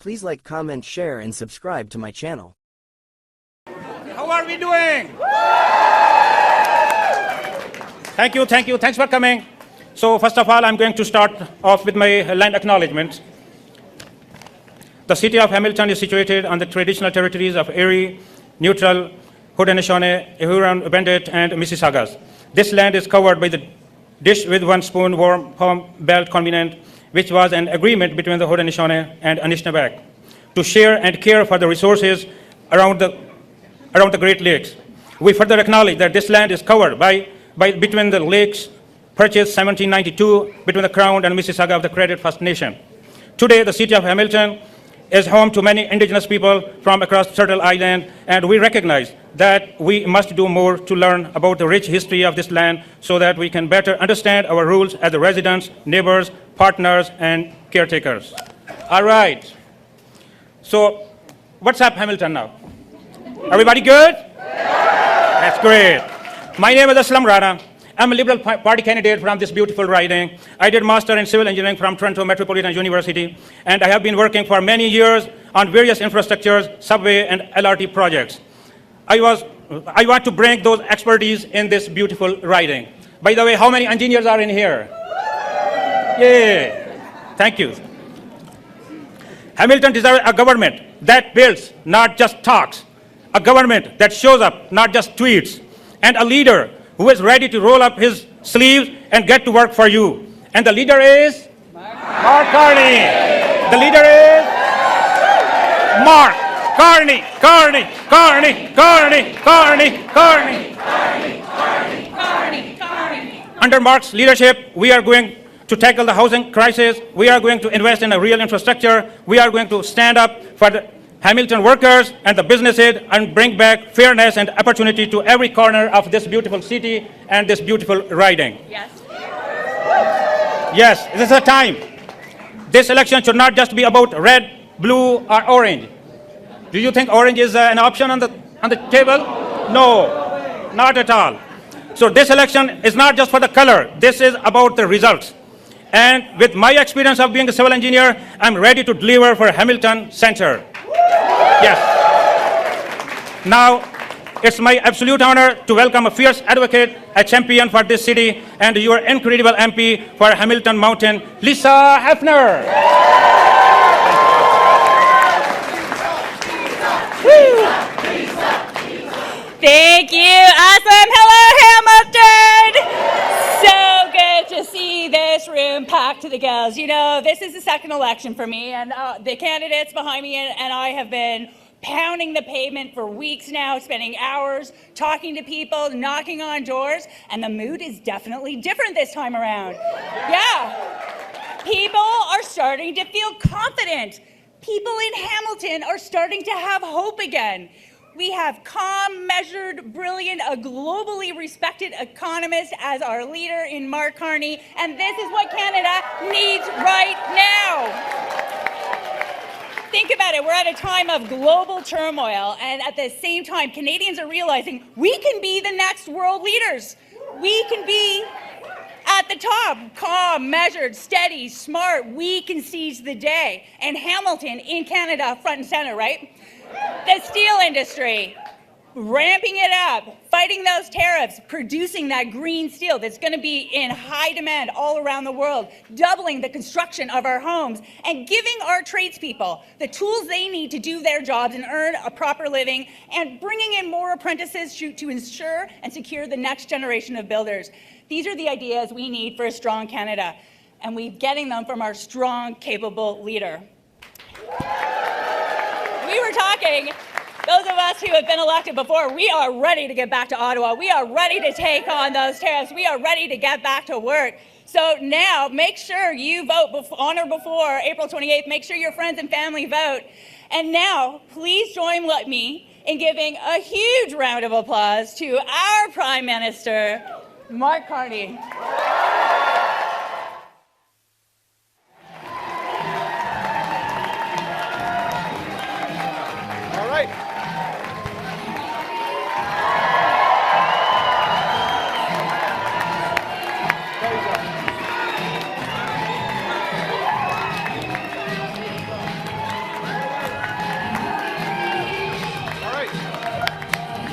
Please like, comment, share, and subscribe to my channel. How are we doing? Thank you. Thanks for coming. So first of all, I'm going to start off with my land acknowledgments. The city of Hamilton is situated on the traditional territories of Erie, Neutral, Haudenosaunee, Huron, Bandit, and Mississaugas. This land is covered by the dish with one spoon warm home belt covenant, which was an agreement between the Haudenosaunee and Anishinaabeg to share and care for the resources around the Great Lakes. We further acknowledge that this land is covered by between the lakes purchased 1792 between the Crown and Mississauga of the Credit First Nation. Today, the city of Hamilton is home to many indigenous people from across Turtle Island, and we recognize that we must do more to learn about the rich history of this land so that we can better understand our roles as the residents, neighbors, partners, and caretakers. All right. So, what's up, Hamilton now? Everybody good? That's great. My name is Aslam Rana. I'm a Liberal Party candidate from this beautiful riding. I did Master in Civil Engineering from Toronto Metropolitan University, and I have been working for many years on various infrastructures, subway, and LRT projects. I want to bring those expertise in this beautiful riding. By the way, how many engineers are in here? Yay! Thank you. Hamilton deserves a government that builds, not just talks. A government that shows up, not just tweets. And a leader who is ready to roll up his sleeves and get to work for you. And the leader is? Mark Carney. The leader is? Mark Carney. Under Mark's leadership, we are going to tackle the housing crisis. We are going to invest in a real infrastructure. We are going to stand up for the Hamilton workers and the businesses and bring back fairness and opportunity to every corner of this beautiful city and this beautiful riding. Yes. Yes, this is a time. This election should not just be about red, blue, or orange. Do you think orange is an option on the table? No, not at all. So this election is not just for the color. This is about the results. And with my experience of being a civil engineer, I'm ready to deliver for Hamilton Center. Yes. Now, it's my absolute honor to welcome a fierce advocate, a champion for this city, and your incredible MP for Hamilton Mountain, Lisa Hefner. Thank you. Awesome. Hello, Hamilton. So good to see this room packed to the gills. You know, this is the second election for me, and the candidates behind me and I have been pounding the pavement for weeks now, spending hours talking to people, knocking on doors, and the mood is definitely different this time around. Yeah. People are starting to feel confident. People in Hamilton are starting to have hope again. We have calm, measured, brilliant, a globally respected economist as our leader in Mark Carney, and this is what Canada needs right now. Think about it, we're at a time of global turmoil, and at the same time, Canadians are realizing we can be the next world leaders. We can be at the top, calm, measured, steady, smart. We can seize the day. And Hamilton in Canada, front and center, right? The steel industry, ramping it up, fighting those tariffs, producing that green steel that's going to be in high demand all around the world, doubling the construction of our homes, and giving our tradespeople the tools they need to do their jobs and earn a proper living, and bringing in more apprentices to ensure and secure the next generation of builders. These are the ideas we need for a strong Canada, and we're getting them from our strong, capable leader. We were talking, those of us who have been elected before, we are ready to get back to Ottawa. We are ready to take on those tariffs. We are ready to get back to work. So now, make sure you vote on or before April 28th. Make sure your friends and family vote. And now, please join me in giving a huge round of applause to our Prime Minister, Mark Carney. All right.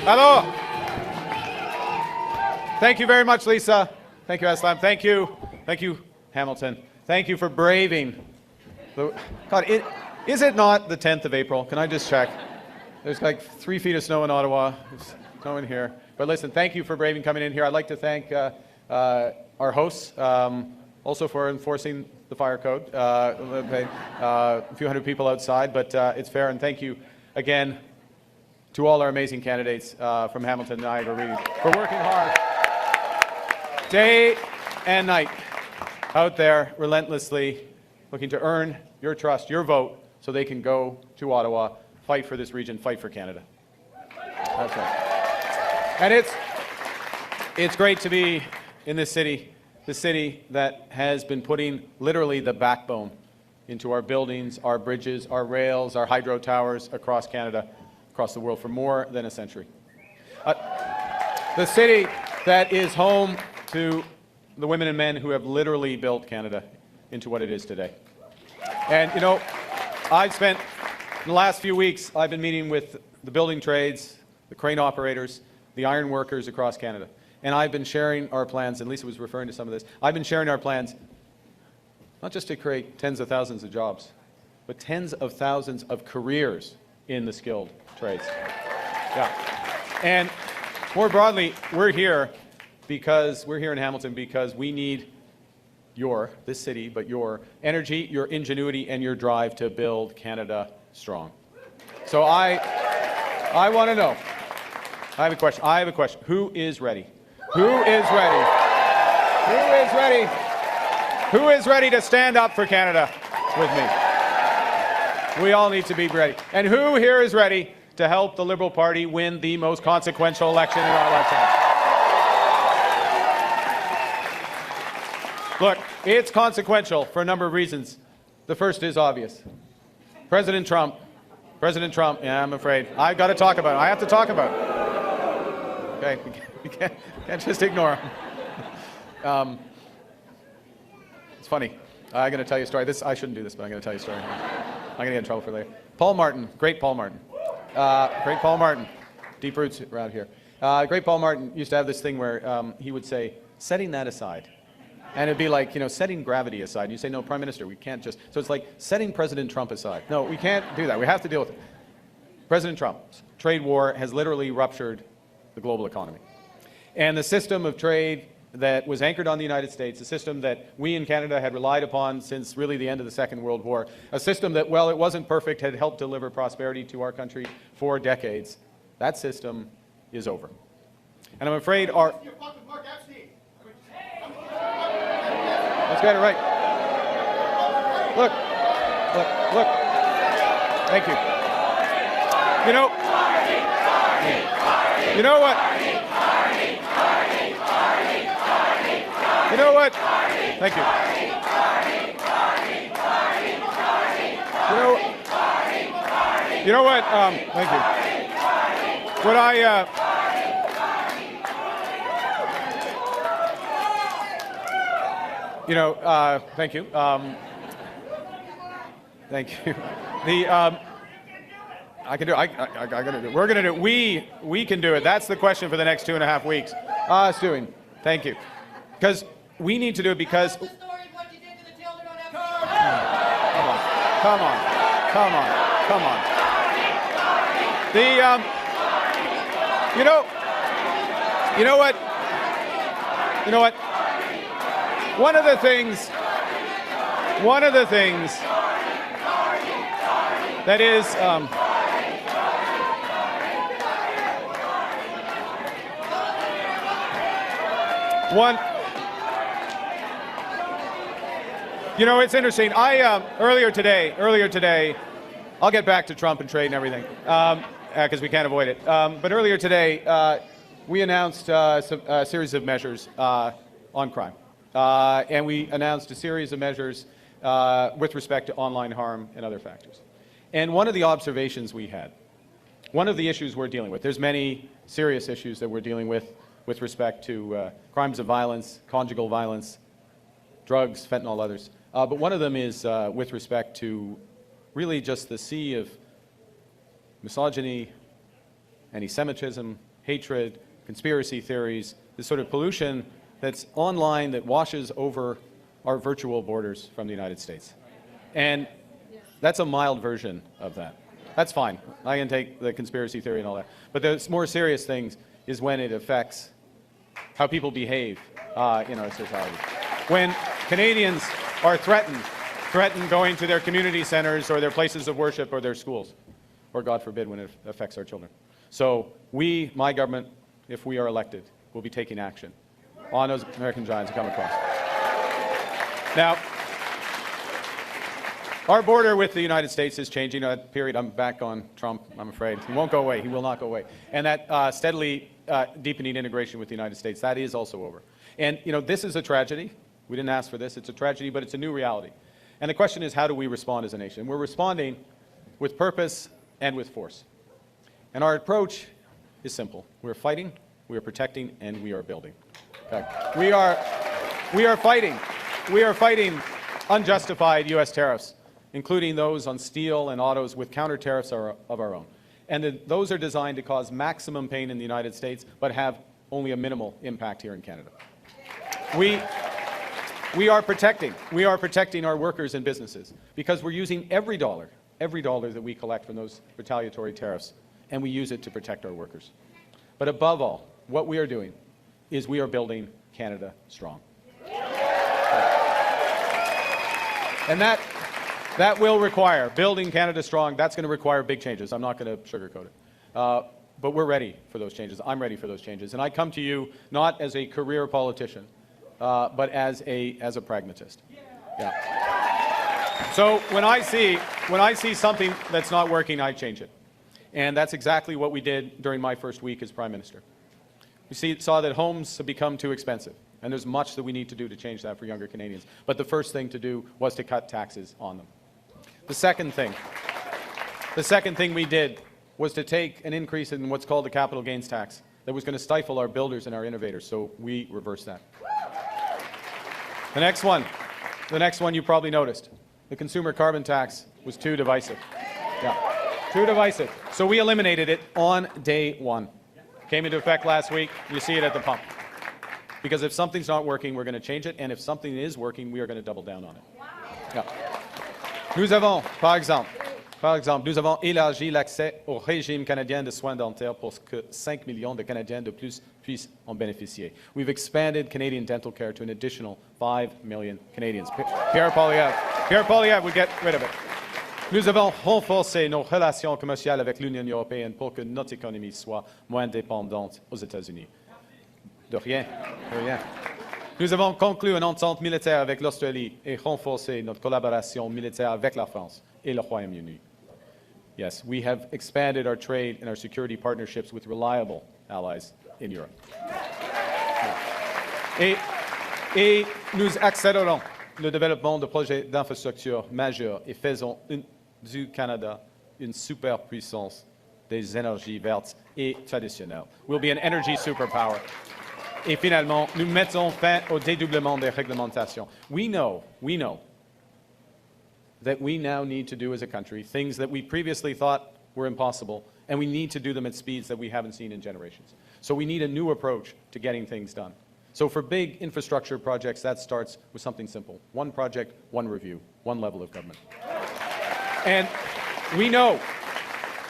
Hello. Thank you very much, Lisa. Thank you, Aslam. Thank you. Thank you, Hamilton. Thank you for braving the... God, is it not the 10th of April? Can I just check? There's like 3 feet of snow in Ottawa. There's snow in here. But listen, thank you for braving coming in here. I'd like to thank our hosts also for enforcing the fire code. A few hundred people outside, but it's fair. And thank you again to all our amazing candidates from Hamilton, Niagara Region for working hard day and night out there relentlessly looking to earn your trust, your vote, so they can go to Ottawa, fight for this region, fight for Canada. That's right. And it's great to be in this city, the city that has been putting literally the backbone into our buildings, our bridges, our rails, our hydro towers across Canada, across the world for more than a century. The city that is home to the women and men who have literally built Canada into what it is today. And you know, I've spent in the last few weeks, I've been meeting with the building trades, the crane operators, the iron workers across Canada. And I've been sharing our plans, and Lisa was referring to some of this, I've been sharing our plans not just to create tens of thousands of jobs, but tens of thousands of careers in the skilled trades. Yeah. And more broadly, we're here in Hamilton because we need this city, but your energy, your ingenuity, and your drive to build Canada strong. So I want to know, I have a question. Who is ready? Who is ready? Who is ready? Who is ready to stand up for Canada with me? We all need to be ready. And who here is ready to help the Liberal Party win the most consequential election in our lifetime? Look, it's consequential for a number of reasons. The first is obvious. President Trump, yeah, I'm afraid. I've got to talk about it. I have to talk about it. Okay, you can't just ignore him. It's funny. I'm going to tell you a story. I shouldn't do this, but I'm going to tell you a story. I'm going to get in trouble for later. Paul Martin, great Paul Martin. Great Paul Martin. Deep roots around here. Great Paul Martin used to have this thing where he would say, setting that aside. And it'd be like, you know, setting gravity aside. You say, no, Prime Minister, we can't just... So it's like setting President Trump aside. No, we can't do that. We have to deal with it. President Trump's trade war has literally ruptured the global economy. And the system of trade that was anchored on the United States, a system that we in Canada had relied upon since really the end of the Second World War, a system that, while it wasn't perfect, had helped deliver prosperity to our country for decades, that system is over. And I'm afraid our... Let's get it right. Look. Thank you. You know what? You know what? Thank you. You know what? Thank you. What thank you. Thank you. I can do it. I gotta do it. We're gonna do it. We can do it. That's the question for the next 2.5 weeks. Stuing. Thank you. Because we need to do it because... Tell the story of what you did to the children on Come on. You know what? One of the things that is it's interesting. Earlier today, I'll get back to Trump and trade and everything, because we can't avoid it. But earlier today, we announced a series of measures on crime. And we announced a series of measures with respect to online harm and other factors. And one of the observations we had, one of the issues we're dealing with, there's many serious issues that we're dealing with respect to crimes of violence, conjugal violence, drugs, fentanyl, others. But one of them is with respect to really just the sea of misogyny, anti-Semitism, hatred, conspiracy theories, this sort of pollution that's online that washes over our virtual borders from the United States. And that's a mild version of that. That's fine. I can take the conspiracy theory and all that. But the more serious things is when it affects how people behave in our society. When Canadians are threatened going to their community centers or their places of worship or their schools, or God forbid, when it affects our children. So we, my government, if we are elected, will be taking action on those American giants that come across. Now, our border with the United States is changing. That period, I'm back on Trump, I'm afraid. He won't go away. He will not go away. And that steadily deepening integration with the United States, that is also over. And, you know, this is a tragedy. We didn't ask for this. It's a tragedy, but it's a new reality. And the question is, how do we respond as a nation? We're responding with purpose and with force. And our approach is simple. We're fighting, we are protecting, and we are building. Okay. We are fighting. We are fighting unjustified U.S. tariffs, including those on steel and autos with counter tariffs of our own. And those are designed to cause maximum pain in the United States, but have only a minimal impact here in Canada. We are protecting our workers and businesses because we're using every dollar that we collect from those retaliatory tariffs, and we use it to protect our workers. But above all, what we are doing is we are building Canada strong. And that will require, building Canada strong, that's going to require big changes. I'm not going to sugarcoat it. But we're ready for those changes. I'm ready for those changes. And I come to you not as a career politician, but as a pragmatist. Yeah. So when I see something that's not working, I change it. And that's exactly what we did during my first week as Prime Minister. We saw that homes have become too expensive. And there's much that we need to do to change that for younger Canadians. But the first thing to do was to cut taxes on them. The second thing we did was to take an increase in what's called the capital gains tax that was going to stifle our builders and our innovators. So we reversed that. The next one you probably noticed. The consumer carbon tax was too divisive. Yeah, too divisive. So we eliminated it on day one. Came into effect last week. You see it at the pump. Because if something's not working, we're going to change it. And if something is working, we are going to double down on it. Yeah. Nous avons, par exemple, nous avons élargi l'accès au régime canadien de soins dentaires pour que 5 millions de Canadiens de plus puissent en bénéficier. We've expanded Canadian dental care to an additional 5 million Canadians. Pierre Poilievre would get rid of it. Nous avons renforcé nos relations commerciales avec l'Union européenne pour que notre économie soit moins dépendante aux États-Unis. De rien. Nous avons conclu une entente militaire avec l'Australie et renforcé notre collaboration militaire avec la France et le Royaume-Uni. Yes, we have expanded our trade and our security partnerships with reliable allies in Europe. Et nous accélérons le développement de projets d'infrastructures majeurs et faisons du Canada une superpuissance des énergies vertes et traditionnelles. We'll be an energy superpower. Et finalement, nous mettons fin au dédoublement des réglementations. We know that we now need to do as a country things that we previously thought were impossible, and we need to do them at speeds that we haven't seen in generations. So we need a new approach to getting things done. So for big infrastructure projects, that starts with something simple. One project, one review, one level of government. And we know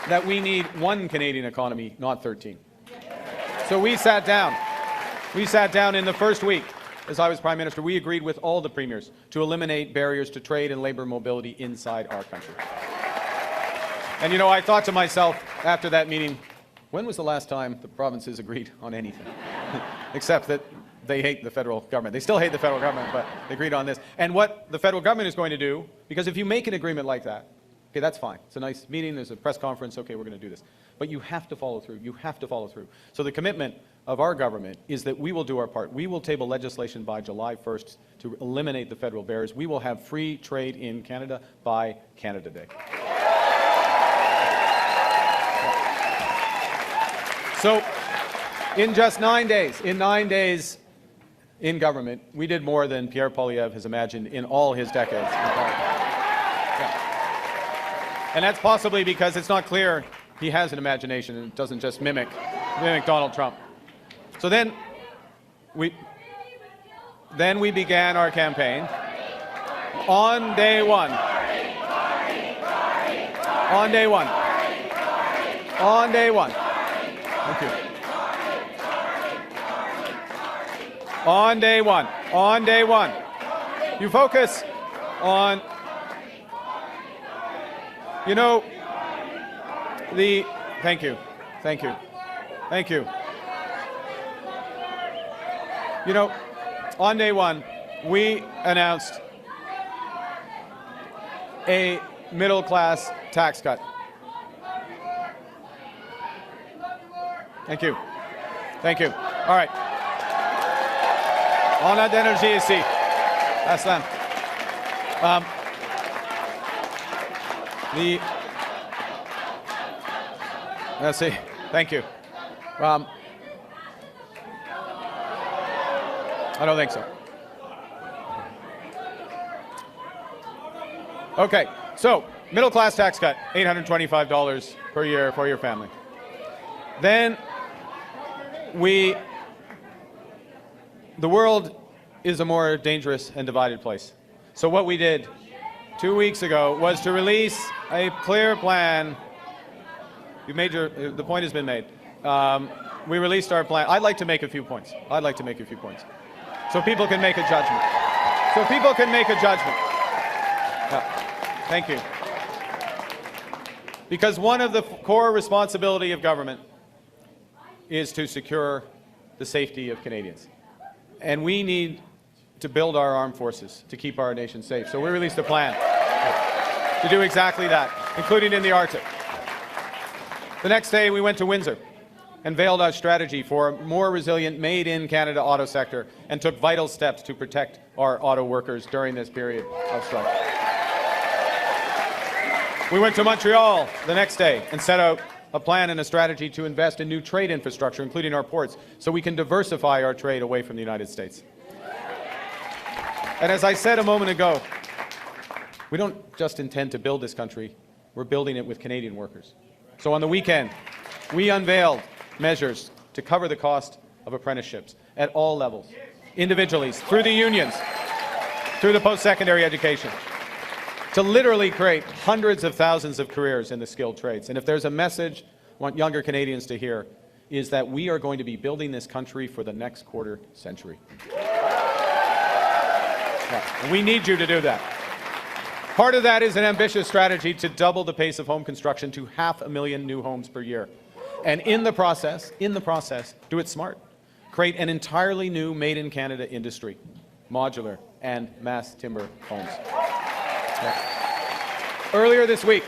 that we need one Canadian economy, not 13. So we sat down. In the first week, as I was Prime Minister, we agreed with all the premiers to eliminate barriers to trade and labor mobility inside our country. And you know, I thought to myself after that meeting, when was the last time the provinces agreed on anything? Except that they hate the federal government. They still hate the federal government, but they agreed on this. And what the federal government is going to do, because if you make an agreement like that, okay, that's fine. It's a nice meeting, there's a press conference, okay, we're going to do this. But you have to follow through. You have to follow through. So the commitment of our government is that we will do our part. We will table legislation by July 1st to eliminate the federal barriers. We will have free trade in Canada by Canada Day. So in just 9 days, in government, we did more than Pierre Poilievre has imagined in all his decades. Yeah. And that's possibly because it's not clear he has an imagination and doesn't just mimic mimic Donald Trump. So then we began our campaign on day one. On day one. On day one. Thank you. On day one. On day one. You focus on, you know, thank you. Thank you. Thank you. You know, on day one, we announced a middle-class tax cut. Thank you. Thank you. All right. On a d'énergie ici. Aslam. Let's see. Thank you. I don't think so. Okay, so middle class tax cut, $825 per year for your family. Then the world is a more dangerous and divided place. So what we did 2 weeks ago was to release a clear plan. The point has been made. We released our plan. I'd like to make a few points. So people can make a judgment. Yeah. Thank you. Because one of the core responsibility of government is to secure the safety of Canadians. And we need to build our armed forces to keep our nation safe. So we released a plan to do exactly that, including in the Arctic. The next day we went to Windsor and veiled our strategy for a more resilient made-in-Canada auto sector and took vital steps to protect our auto workers during this period of strike. We went to Montreal the next day and set out a plan and a strategy to invest in new trade infrastructure, including our ports, so we can diversify our trade away from the United States. And as I said a moment ago, we don't just intend to build this country, we're building it with Canadian workers. So on the weekend, we unveiled measures to cover the cost of apprenticeships at all levels, individually, through the unions, through the post-secondary education, to literally create hundreds of thousands of careers in the skilled trades. And if there's a message I want younger Canadians to hear, is that we are going to be building this country for the next quarter century. Yeah, and we need you to do that. Part of that is an ambitious strategy to double the pace of home construction to 500,000 new homes per year. And in the process, do it smart. Create an entirely new made-in-Canada industry, modular and mass timber homes. Yeah. Earlier this week,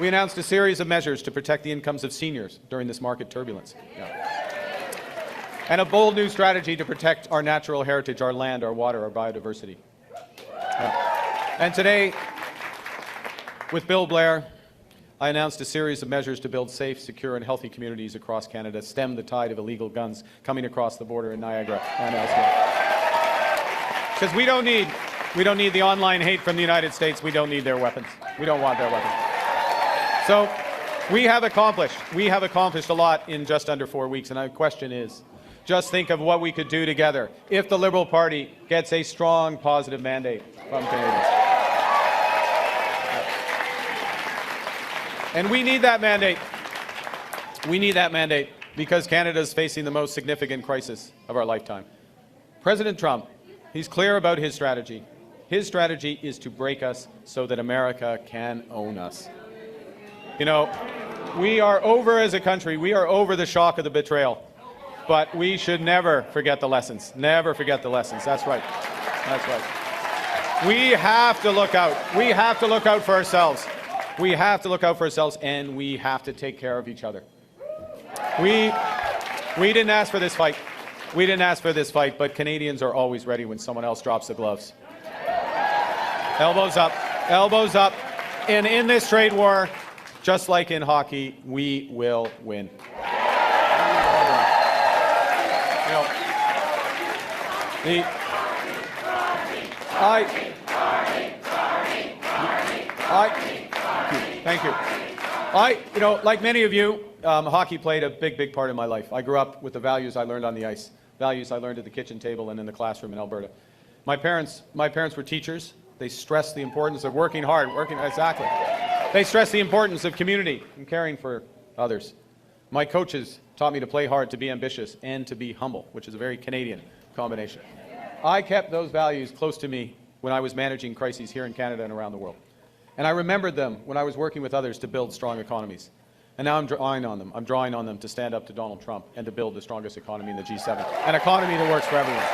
we announced a series of measures to protect the incomes of seniors during this market turbulence. Yeah. And a bold new strategy to protect our natural heritage, our land, our water, our biodiversity. Yeah. And today, with Bill Blair, I announced a series of measures to build safe, secure, and healthy communities across Canada, stem the tide of illegal guns coming across the border in Niagara and elsewhere. Because we don't need the online hate from the United States. We don't need their weapons. We don't want their weapons. So we have accomplished a lot in just under 4 weeks. And the question is, just think of what we could do together if the Liberal Party gets a strong, positive mandate from Canadians. And we need that mandate. We need that mandate because Canada is facing the most significant crisis of our lifetime. President Trump, he's clear about his strategy. His strategy is to break us so that America can own us. You know, we are over as a country, we are over the shock of the betrayal. But we should never forget the lessons. Never forget the lessons. That's right. That's right. We have to look out. We have to look out for ourselves. We have to look out for ourselves, and we have to take care of each other. We didn't ask for this fight. We didn't ask for this fight, but Canadians are always ready when someone else drops the gloves. Elbows up. Elbows up. And in this trade war, just like in hockey, we will win. Thank you. Like many of you, hockey played a big part in my life. I grew up with the values I learned on the ice, values I learned at the kitchen table and in the classroom in Alberta. My parents were teachers. They stressed the importance of working hard, exactly. They stressed the importance of community and caring for others. My coaches taught me to play hard, to be ambitious, and to be humble, which is a very Canadian combination. I kept those values close to me when I was managing crises here in Canada and around the world. And I remembered them when I was working with others to build strong economies. And now I'm drawing on them. I'm drawing on them to stand up to Donald Trump and to build the strongest economy in the G7, an economy that works for everyone.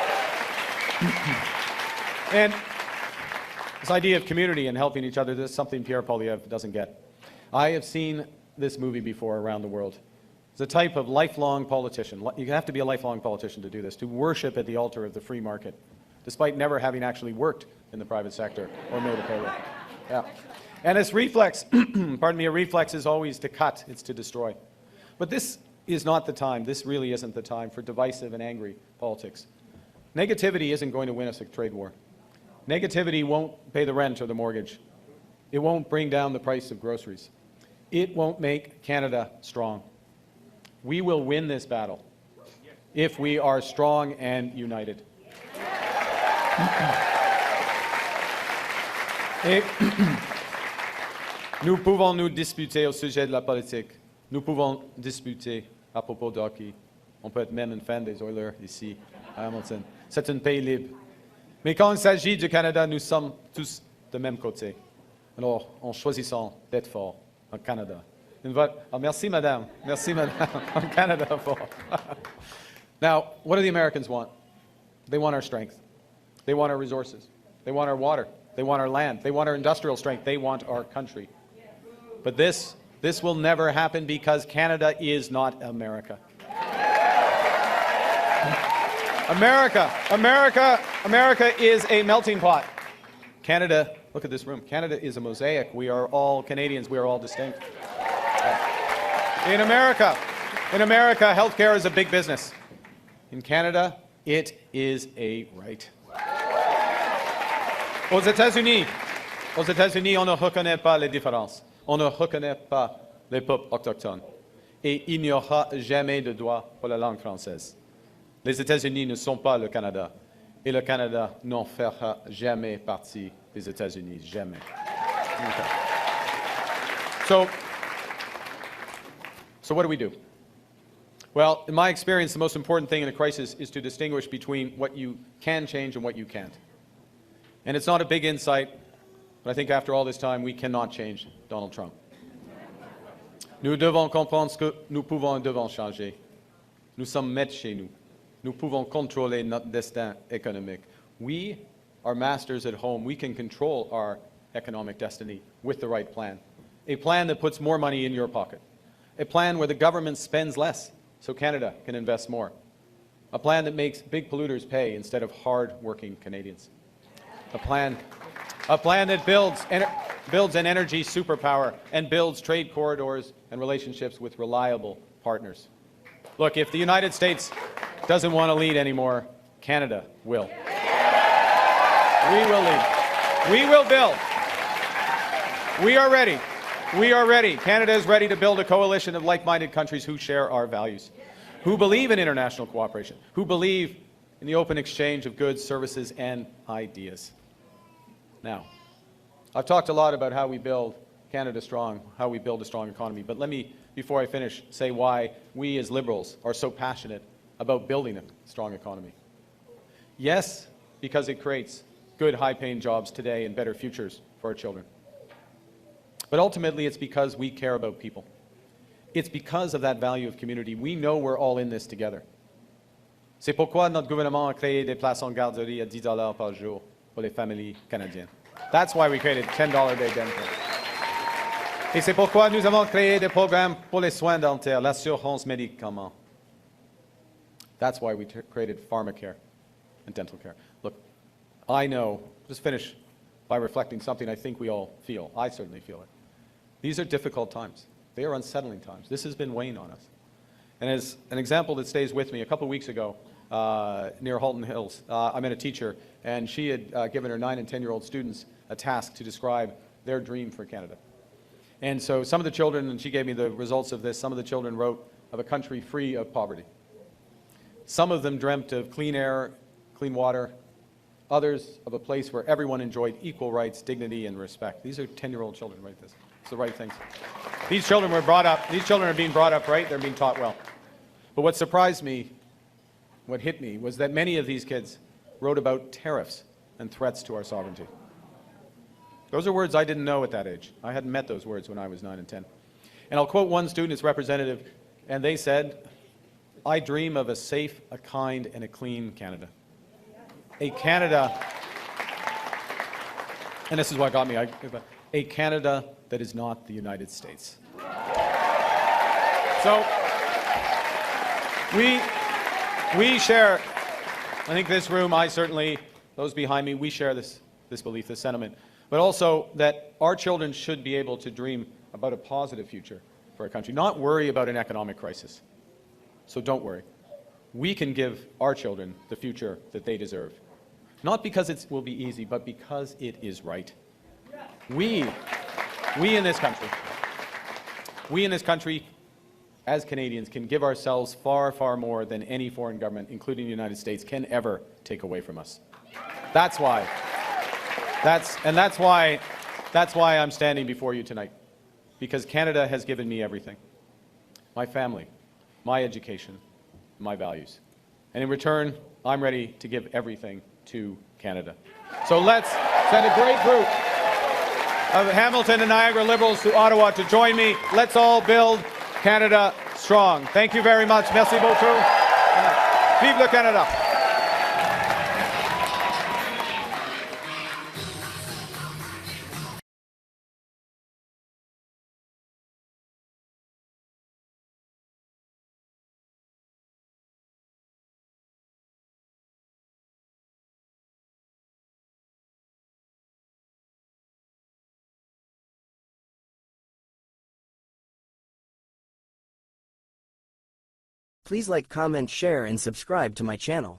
And this idea of community and helping each other, this is something Pierre Poilievre doesn't get. I have seen this movie before around the world. It's a type of lifelong politician. You have to be a lifelong politician to do this, to worship at the altar of the free market, despite never having actually worked in the private sector or made a payroll. Yeah. And this reflex, pardon me, a reflex is always to cut, it's to destroy. But this is not the time, this really isn't the time for divisive and angry politics. Negativity isn't going to win us a trade war. Negativity won't pay the rent or the mortgage. It won't bring down the price of groceries. It won't make Canada strong. We will win this battle if we are strong and united. Et nous pouvons nous disputer au sujet de la politique. Nous pouvons disputer à propos de hockey. On peut être même un fan des Oilers ici à Hamilton. C'est un pays libre. Mais quand il s'agit du Canada, nous sommes tous de même côté. Alors, en choisissant d'être fort en Canada. Merci, madame. Merci, madame. En Canada, fort. Now, what do the Americans want? They want our strength. They want our resources. They want our water. They want our land. They want our industrial strength. They want our country. But this will never happen because Canada is not America. America is a melting pot. Canada, look at this room. Canada is a mosaic. We are all Canadians. We are all distinct. In America, healthcare is a big business. In Canada, it is a right. Aux États-Unis, on ne reconnaît pas les différences. On ne reconnaît pas les peuples autochtones. Et il n'y aura jamais de droit pour la langue française. Les États-Unis ne sont pas le Canada. Et le Canada n'en fera jamais partie des États-Unis. Jamais. Okay. So what do we do? Well, in my experience, the most important thing in a crisis is to distinguish between what you can change and what you can't. And it's not a big insight, but I think after all this time, we cannot change Donald Trump. Nous devons comprendre ce que nous pouvons et devons changer. Nous sommes maîtres chez nous. Nous pouvons contrôler notre destin économique. We are masters at home. We can control our economic destiny with the right plan. A plan that puts more money in your pocket. A plan where the government spends less so Canada can invest more. A plan that makes big polluters pay instead of hard-working Canadians. A plan that builds an energy superpower and builds trade corridors and relationships with reliable partners. Look, if the United States doesn't want to lead anymore, Canada will. We will lead. We will build. We are ready. We are ready. Canada is ready to build a coalition of like-minded countries who share our values, who believe in international cooperation, who believe in the open exchange of goods, services, and ideas. Now, I've talked a lot about how we build Canada strong, how we build a strong economy, but let me, before I finish, say why we as Liberals are so passionate about building a strong economy. Yes, because it creates good, high-paying jobs today and better futures for our children. But ultimately, it's because we care about people. It's because of that value of community. We know we're all in this together. C'est pourquoi notre gouvernement a créé des places en garderie à $10 par jour pour les familles canadiennes. That's why we created $10 a day dental. Et c'est pourquoi nous avons créé des programmes pour les soins dentaires, l'assurance médicaments. That's why we created pharmacare and dental care. Look, I know, just finish by reflecting something I think we all feel. I certainly feel it. These are difficult times. They are unsettling times. This has been weighing on us. And as an example that stays with me, a couple of weeks ago, near Halton Hills, I met a teacher, and she had given her 9- and 10-year-old students a task to describe their dream for Canada. And so some of the children, and she gave me the results of this, some of the children wrote of a country free of poverty. Some of them dreamt of clean air, clean water, others of a place where everyone enjoyed equal rights, dignity, and respect. These are 10-year-old children write this. It's the right things. These children were brought up, these children are being brought up right, they're being taught well. But what surprised me, what hit me, was that many of these kids wrote about tariffs and threats to our sovereignty. Those are words I didn't know at that age. I hadn't met those words when I was 9 and 10. And I'll quote one student, its representative, and they said, "I dream of a safe, a kind, and a clean Canada." A Canada, and this is what got me, a Canada that is not the United States. So, we share, I think this room, I certainly, those behind me, we share this belief, this sentiment, but also that our children should be able to dream about a positive future for our country, not worry about an economic crisis. So don't worry. We can give our children the future that they deserve. Not because it will be easy, but because it is right. We in this country, as Canadians, can give ourselves far, far more than any foreign government, including the United States, can ever take away from us. That's why I'm standing before you tonight. Because Canada has given me everything. My family, my education, my values. And in return, I'm ready to give everything to Canada. So let's send a great group of Hamilton and Niagara Liberals to Ottawa to join me. Let's all build Canada strong. Thank you very much. Merci beaucoup. Vive le Canada. Please like, comment, share, and subscribe to my channel.